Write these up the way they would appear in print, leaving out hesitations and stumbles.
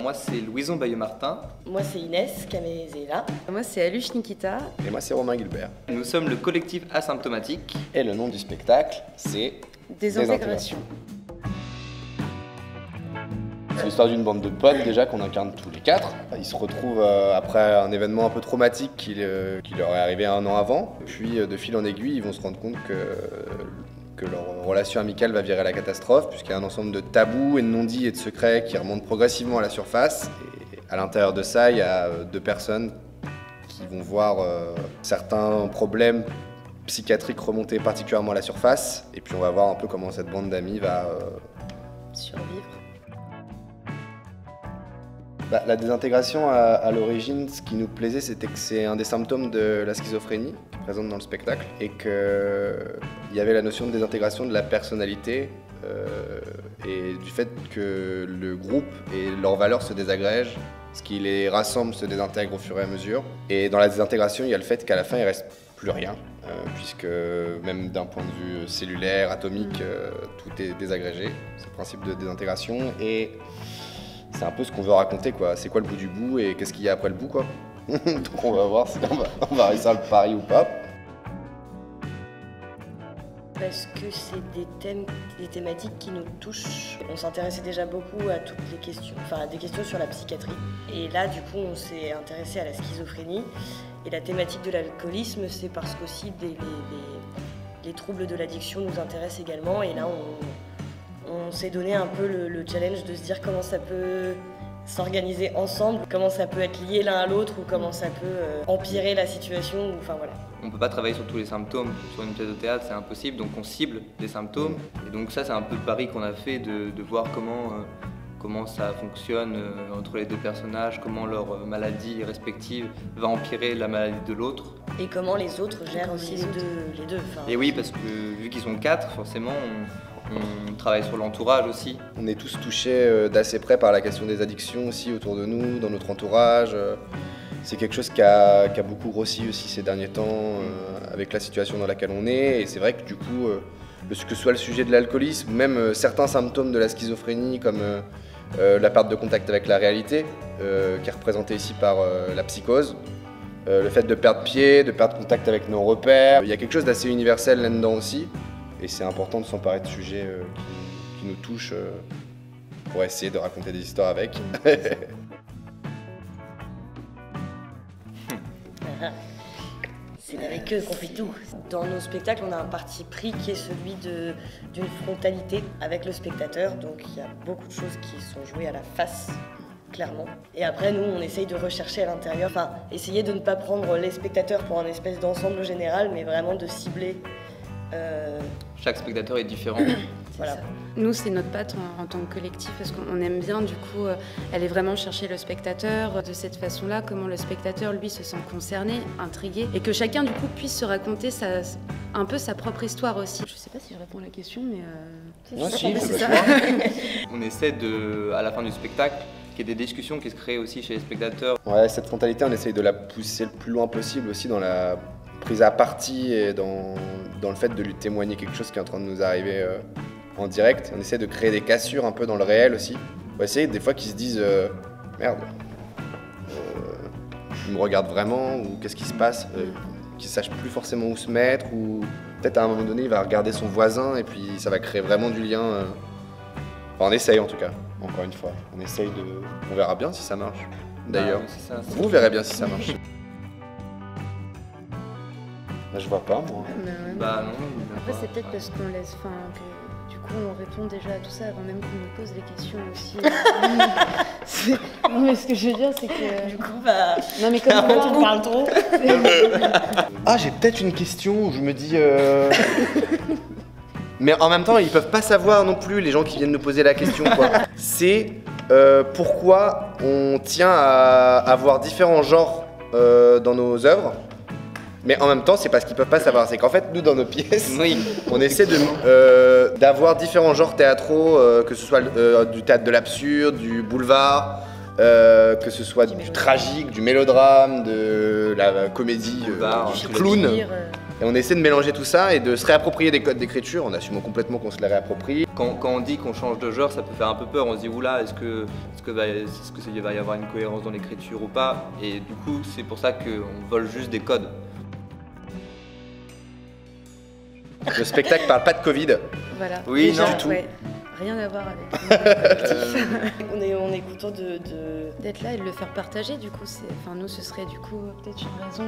Moi, c'est Louison Bayeux-Martin. Moi, c'est Inès Kamezela. Moi, c'est Aluche Nikita. Et moi, c'est Romain Gilbert. Nous sommes le collectif Asymptomatique. Et le nom du spectacle, c'est Désintégration. C'est l'histoire d'une bande de potes déjà qu'on incarne tous les quatre. Ils se retrouvent après un événement un peu traumatique qui leur est arrivé 1 an avant. Puis de fil en aiguille, ils vont se rendre compte que leur relation amicale va virer à la catastrophe, puisqu'il y a un ensemble de tabous et de non-dits et de secrets qui remontent progressivement à la surface. Et à l'intérieur de ça, il y a 2 personnes qui vont voir certains problèmes psychiatriques remonter particulièrement à la surface. Et puis on va voir un peu comment cette bande d'amis va Survivre. La désintégration, à l'origine, ce qui nous plaisait, c'était que c'est un des symptômes de la schizophrénie qui est présente dans le spectacle et qu'il y avait la notion de désintégration de la personnalité et du fait que le groupe et leurs valeurs se désagrègent, ce qui les rassemble se désintègre au fur et à mesure. Et dans la désintégration, il y a le fait qu'à la fin, il ne reste plus rien, puisque même d'un point de vue cellulaire, atomique, tout est désagrégé. C'est le principe de désintégration et c'est un peu ce qu'on veut raconter, quoi. C'est quoi le bout du bout et qu'est-ce qu'il y a après le bout, quoi. Donc on va voir si on va réussir le pari ou pas. Parce que c'est des thématiques qui nous touchent. On s'intéressait déjà beaucoup à toutes les questions, à des questions sur la psychiatrie. Et là, du coup, on s'est intéressé à la schizophrénie. Et la thématique de l'alcoolisme, c'est parce qu'aussi les troubles de l'addiction nous intéressent également. Et là, on s'est donné un peu le challenge de se dire comment ça peut s'organiser ensemble, comment ça peut être lié l'un à l'autre ou comment ça peut empirer la situation. Enfin voilà. On ne peut pas travailler sur tous les symptômes. Sur une pièce de théâtre, c'est impossible, donc on cible des symptômes. Et donc ça, c'est un peu le pari qu'on a fait de voir comment ça fonctionne entre les 2 personnages, comment leur maladie respective va empirer la maladie de l'autre. Et comment les autres gèrent aussi les deux. Et oui, parce que vu qu'ils sont 4, forcément, on travaille sur l'entourage aussi. On est tous touchés d'assez près par la question des addictions aussi autour de nous, dans notre entourage. C'est quelque chose qui a beaucoup grossi aussi ces derniers temps avec la situation dans laquelle on est. Et c'est vrai que du coup, que ce soit le sujet de l'alcoolisme, ou même certains symptômes de la schizophrénie comme la perte de contact avec la réalité, qui est représentée ici par la psychose, le fait de perdre pied, de perdre contact avec nos repères. Il y a quelque chose d'assez universel là-dedans aussi. Et c'est important de s'emparer de sujets qui nous touchent pour essayer de raconter des histoires avec. C'est avec eux qu'on fait tout. Dans nos spectacles, on a un parti pris qui est celui d'une frontalité avec le spectateur. Donc il y a beaucoup de choses qui sont jouées à la face, clairement. Et après, nous, on essaye de rechercher à l'intérieur, essayer de ne pas prendre les spectateurs pour un espèce d'ensemble général, mais vraiment de cibler. Chaque spectateur est différent. Voilà. Nous, c'est notre patte en tant que collectif parce qu'on aime bien, du coup, aller vraiment chercher le spectateur de cette façon-là, comment le spectateur, lui, se sent concerné, intrigué, et que chacun, du coup, puisse se raconter un peu sa propre histoire aussi. Je sais pas si je réponds à la question, mais... c'est ça. On essaie à la fin du spectacle, qu'il y ait des discussions qui se créent aussi chez les spectateurs. Ouais, cette frontalité, on essaye de la pousser le plus loin possible aussi dans la prise à partie et dans le fait de lui témoigner quelque chose qui est en train de nous arriver en direct. On essaie de créer des cassures un peu dans le réel aussi. On va essayer des fois qu'ils se disent merde, il me regarde vraiment ou qu'est-ce qui se passe, qu'ils ne sachent plus forcément où se mettre ou peut-être à un moment donné il va regarder son voisin et puis ça va créer vraiment du lien. Enfin, on essaye en tout cas, encore une fois. On verra bien si ça marche. D'ailleurs, vous verrez bien si ça marche. Bah, je vois pas, moi. Bah non. Après, c'est peut-être parce qu'on laisse... que du coup, on répond déjà à tout ça avant même qu'on nous pose les questions aussi. Non, mais ce que je veux dire, c'est que... Du coup, non, mais comme on parle trop. Ah, j'ai peut-être une question où je me dis... Mais en même temps, ils peuvent pas savoir non plus, les gens qui viennent nous poser la question, quoi. C'est pourquoi on tient à avoir différents genres dans nos œuvres. Mais en même temps, c'est parce qu'ils peuvent pas savoir. C'est qu'en fait, nous, dans nos pièces, on essaie d'avoir différents genres théâtraux, que ce soit du théâtre de l'absurde, du boulevard, que ce soit du tragique, du mélodrame, de la comédie, du clown. Et on essaie de mélanger tout ça et de se réapproprier des codes d'écriture, en assumant complètement qu'on se les réapproprie. Quand on dit qu'on change de genre, ça peut faire un peu peur. On se dit, oula, est-ce que il va y avoir une cohérence dans l'écriture ou pas? Et du coup, c'est pour ça qu'on vole juste des codes. Le spectacle parle pas de Covid. Voilà. Oui, Déjà, non, tout. ouais, rien à voir avec le collectif. On est content D'être là et de le faire partager, du coup, nous, ce serait du coup peut-être une raison.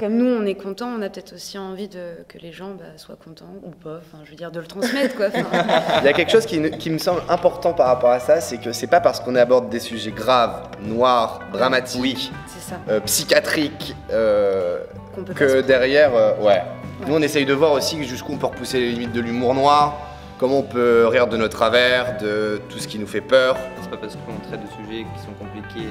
Comme nous, on est contents, on a peut-être aussi envie que les gens soient contents ou pas. Enfin, je veux dire, de le transmettre, quoi. Il y a quelque chose qui me semble important par rapport à ça, c'est que c'est pas parce qu'on aborde des sujets graves, noirs, dramatiques, Oui. C'est ça. psychiatriques, Qu'on peut que pas derrière, ouais. Ouais. Nous, on essaye de voir aussi jusqu'où on peut repousser les limites de l'humour noir, comment on peut rire de nos travers, de tout ce qui nous fait peur. C'est pas parce qu'on traite de sujets qui sont compliqués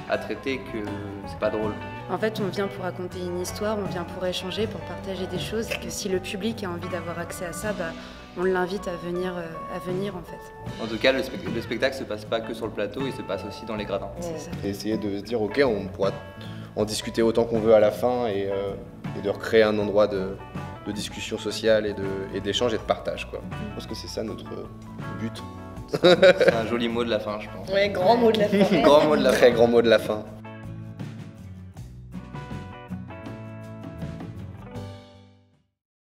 à traiter que c'est pas drôle. En fait, on vient pour raconter une histoire, on vient pour échanger, pour partager des choses, et que si le public a envie d'avoir accès à ça, on l'invite à venir en fait. En tout cas, le spectacle se passe pas que sur le plateau, il se passe aussi dans les gradins. C'est ça. Et essayer de se dire, ok, on pourra en discuter autant qu'on veut à la fin et de recréer un endroit de discussion sociale et d'échange et de partage, quoi. Je pense que c'est ça notre but. C'est un joli mot de la fin, je pense. Ouais, grand mot de la fin. Grand mot de la fin. Très grand mot de la fin.